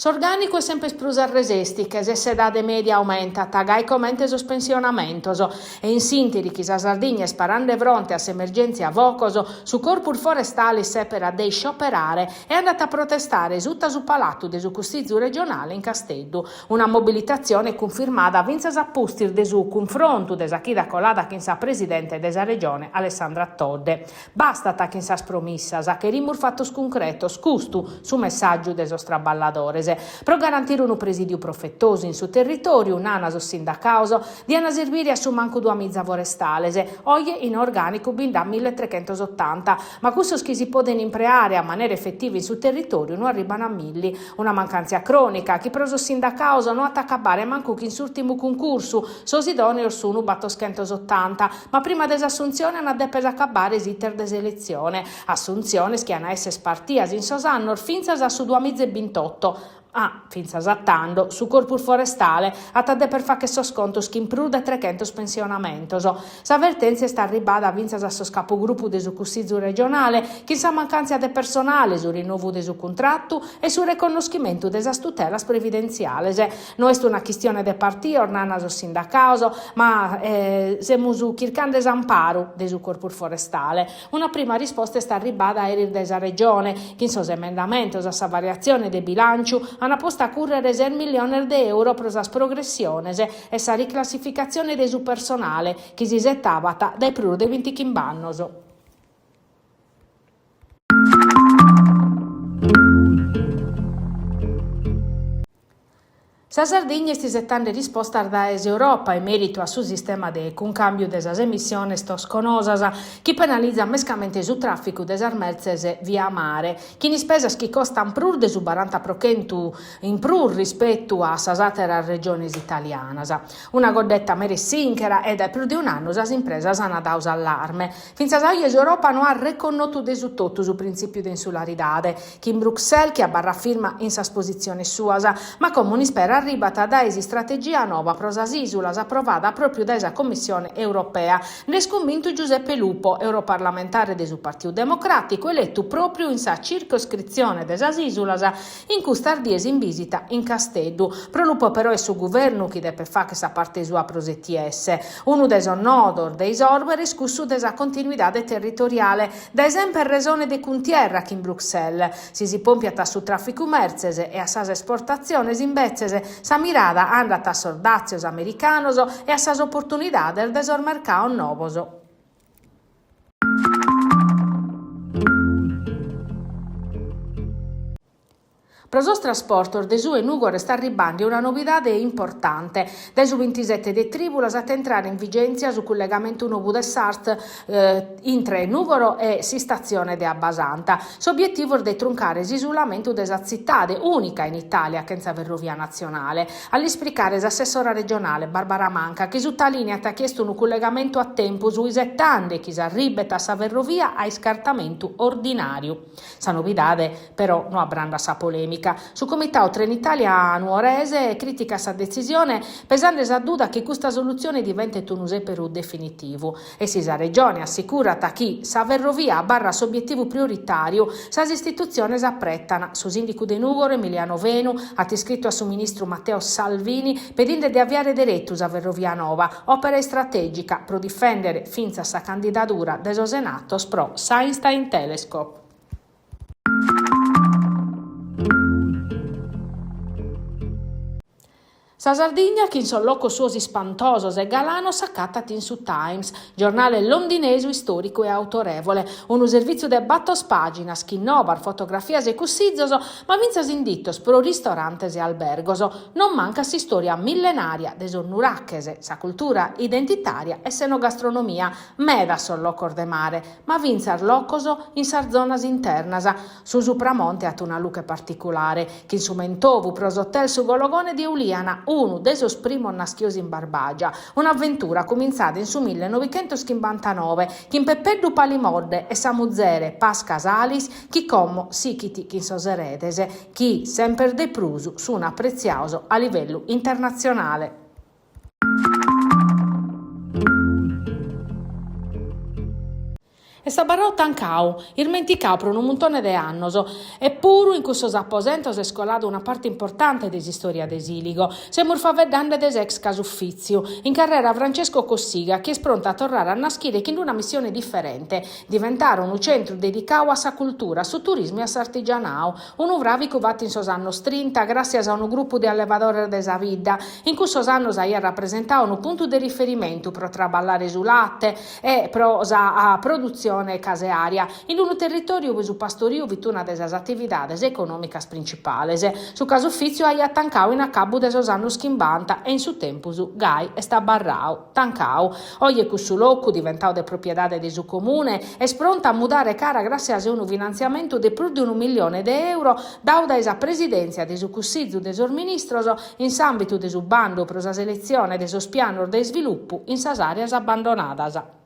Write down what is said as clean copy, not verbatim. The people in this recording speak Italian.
S'organico è sempre sprusar resesti, che se dade media aumenta, tagai commente sospensionamentoso, e in sintiri chi sa Sardegna sparando fronte a emergenze avocoso, su corpus forestali sepera dei scioperare è andata a protestare sutta su palatto de su custizio regionale in Casteddu. Una mobilitazione confermata vinzas appustir de su confronto de chi da colada chi sa presidente desa regione Alessandra Todde. Basta ta chi sa promissas, che rimur fattos concretos, custu su messaggio de sostraballadores. Pro garantire un presidio profettoso in suo territorio, un anaso sindacauso, di ana servire a su manco due mizza forestalese, oggi in organico binda 1380, ma questo che si può impreare a maniera effettiva in suo territorio non arrivano a milli. Una mancanza cronica, chi proso sindacauso non attaccabare manco chi in su'ultimo concorso, sosidoneo sono batto schentos 80, ma prima desassunzione hanno depesa accabare esiter deselezione, assunzione che hanno esse spartias in sosannor finzas a su 2028, finza esattando, su corpus forestale, attade per fa che so sconto schim prude 300 pensionamentoso. S'avvertenza sta arribata a vinzas a so capogruppo de su custizio regionale, chi sa mancanza de personale, su rinnovo de su contratto e su riconoscimento de sa tutelas previdenziales. Non è una questione de partito, ornana so sindacauso, ma siamo su chircan desamparo de su corpus forestale. Una prima risposta sta arribata a erir desa regione, chi in sos emendamentos a sa variazione de bilancio hanno posto a currere 6 milioni di euro per la progressione e la riclassificazione del suo personale che si settava dai più di 20 chimbannoso. Sa Sardegna sti settando risposta da Europa in merito a suo sistema de concambio desas emissioni tosconosas che penalizza mescamente su traffico desas merzes via mare, che in spesa che costa un prur de su 40% in prur rispetto a sas altre regioni italianas. Una goddetta meressinchera ed è più di un anno sas impresas hanno dato allarme. Finza oggi Europa non ha riconosciuto de su tutto su principio di insularidade, che in Bruxelles che abbarra firma in sas posizioni suasa, ma come un spera arrivata da strategia nuova pro sas isulas approvata proprio da Commissione europea. Ne sconvinto Giuseppe Lupo, europarlamentare del Partito Democratico, eletto proprio in sa circoscrizione desas isulas in cui stardiesi in visita in Casteddu. Pro Lupo però è su governo che deve fare che sa parte sua prosettiesse. Uno des onnodor dei sorber riscussu desa continuità territoriale, da esempio in ragione de cuntierra che in Bruxelles si pompiata su traffico merzes e a sas esportazioni in bezzese sa mirada andata a sordazios americanos e a sas opportunidades del mercato novoso. Pro sos trasportos de su e Nugor sta arribando una novità importante. Dai su 27 de tribulas a entrare in vigenza su collegamento nuovo de SART intra Nugoro e si stazione de Abbasanta. S'obiettivo è di truncare l'isolamento desa cittade, unica in Italia che è ferrovia nazionale. All'esplicare l'assessora regionale Barbara Manca che su tale linea ha chiesto un collegamento a tempo su isettande che si arribeta sa ferrovia a scartamento ordinario. Sa novità però non abbranda sa polemica. Su Comitato Trenitalia Nuorese critica sa decisione pesando sa duda che questa soluzione diventi un useperu definitivo e si sa regione assicura chi sa ferrovia barra s'obiettivo prioritario sa istituzioni apprettano su sindaco de Nugoro Emiliano Venu ha iscritto a suo ministro Matteo Salvini pedendo di avviare diretto sa ferrovia nova opera strategica pro difendere finza sa candidatura deso Senato pro Science Telescope. Sa Sardegna che in solloco suosi spantosos e galano s'accattati in su Times, giornale londinese storico e autorevole, un servizio de battos paginas che innova fotografias e cussizzoso, ma vinzas indittos pro ristorantes e albergoso. Non manca si storia millenaria de sonnuracchese, sa cultura identitaria e senogastronomia, meda sollocor de mare, ma vinzar locoso in sar zonas internas, su Supramonte at una luce particolare, che in su mentovu pros hotel su Gologone di Uliana, uno dei suoi primi naschiosi in Barbagia, un'avventura cominciata in su 1959, che in Peppeddu Palimodde e Samuzere Pas Casalis, chi como sichiti chi soseredese, chi sempre de prusu su un apprezzioso a livello internazionale. E sta barrò tancau, irmenticau per un montone de annos, eppuru in questo apposentos è scolado una parte importante dell'istoria desiligo. Siamo faveddande des ex casuffiziu, in carriera Francesco Cossiga, che è pronta a tornare a nascere in una missione differente, diventare un centro dedicato a sa cultura, su turismo e a s'artigianao, un uvravi cuvat in sos annos 30, grazie a un gruppo di allevadores de sa vidda, in cui sos annos ha rappresentato un punto di riferimento per traballare su latte e pro sa produzione casearia, in un territorio su pastorio vituna de sas attivitades economicas principales. Su casufficio ha tancau in accabu de sos annos 50 e in su tempo su gai e sta barrau, tancau. Oggi questo loco diventato de proprietà di su comune è pronta a mudare cara grazie a un finanziamento di più di €1.000.000 dau da esa presidenza di su Consiglio de sos ministros in s'ambito de su bando pro sa selezione de sos pianos de sviluppo in sas areas abbandonadas.